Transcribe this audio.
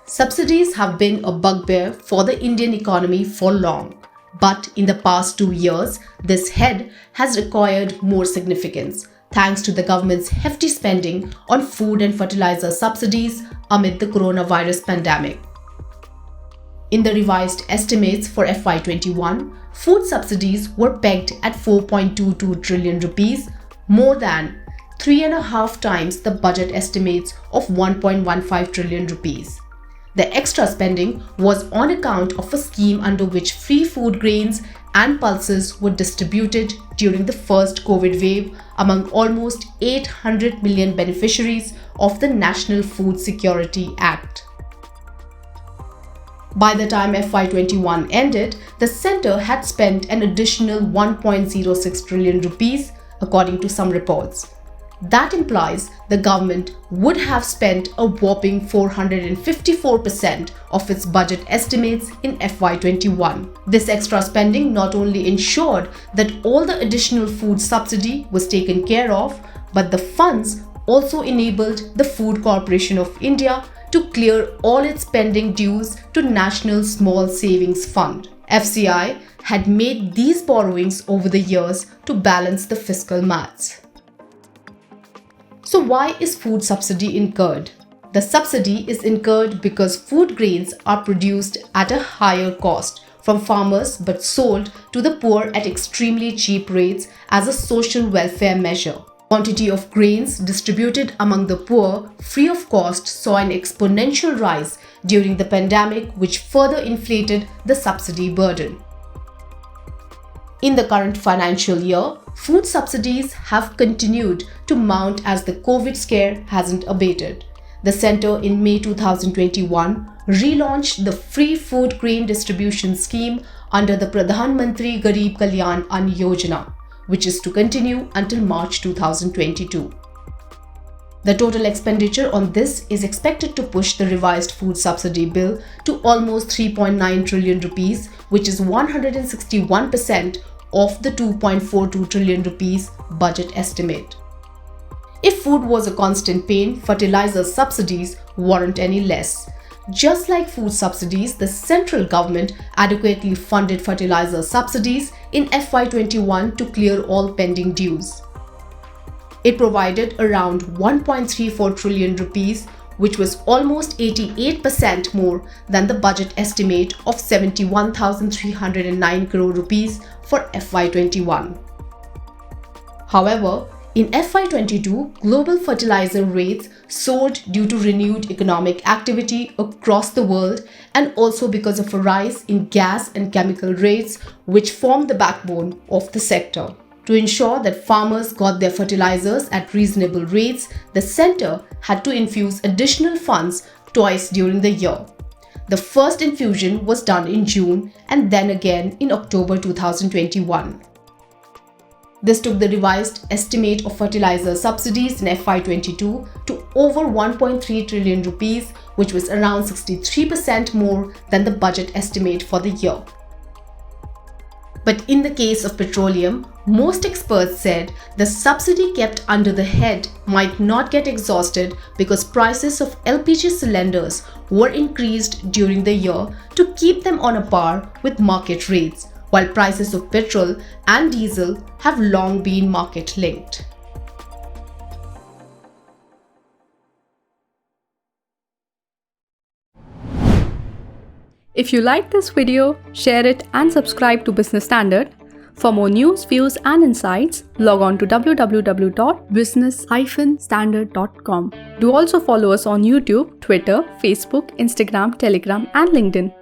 Subsidies have been a bugbear for the Indian economy for long, but in the past 2 years, this head has acquired more significance thanks to the government's hefty spending on food and fertiliser subsidies amid the coronavirus pandemic. In the revised estimates for FY21, food subsidies were pegged at 4.22 trillion rupees, more than 3.5 times the budget estimates of 1.15 trillion rupees. The extra spending was on account of a scheme under which free food grains and pulses were distributed during the first COVID wave among almost 800 million beneficiaries of the National Food Security Act. By the time FY21 ended, the centre had spent an additional 1.06 trillion rupees, according to some reports. That implies the government would have spent a whopping 454% of its budget estimates in FY21. This extra spending not only ensured that all the additional food subsidy was taken care of, but the funds also enabled the Food Corporation of India to clear all its pending dues to National Small Savings Fund. FCI had made these borrowings over the years to balance the fiscal maths. So why is food subsidy incurred? The subsidy is incurred because food grains are produced at a higher cost from farmers but sold to the poor at extremely cheap rates as a social welfare measure. Quantity of grains distributed among the poor free of cost saw an exponential rise during the pandemic, which further inflated the subsidy burden. In the current financial year, food subsidies have continued to mount as the COVID scare hasn't abated. The centre in May 2021 relaunched the free food grain distribution scheme under the Pradhan Mantri Garib Kalyan Ann Yojana, which is to continue until March 2022. The total expenditure on this is expected to push the revised food subsidy bill to almost 3.9 trillion rupees, which is 161% of the 2.42 trillion rupees budget estimate. If food was a constant pain, fertiliser subsidies weren't any less. Just like food subsidies, the central government adequately funded fertiliser subsidies in FY21 to clear all pending dues. It provided around 1.34 trillion rupees, which was almost 88% more than the budget estimate of 71,309 crore rupees for FY21. However, in FY22, global fertilizer rates soared due to renewed economic activity across the world and also because of a rise in gas and chemical rates, which form the backbone of the sector. To ensure that farmers got their fertilizers at reasonable rates, the centre had to infuse additional funds twice during the year. The first infusion was done in June and then again in October 2021. This took the revised estimate of fertilizer subsidies in FY22 to over 1.3 trillion rupees, which was around 63% more than the budget estimate for the year. But in the case of petroleum, most experts said the subsidy kept under the head might not get exhausted because prices of LPG cylinders were increased during the year to keep them on a par with market rates, while prices of petrol and diesel have long been market linked. If you like this video, share it and subscribe to Business Standard. For more news, views and insights, log on to www.business-standard.com. Do also follow us on YouTube, Twitter, Facebook, Instagram, Telegram and LinkedIn.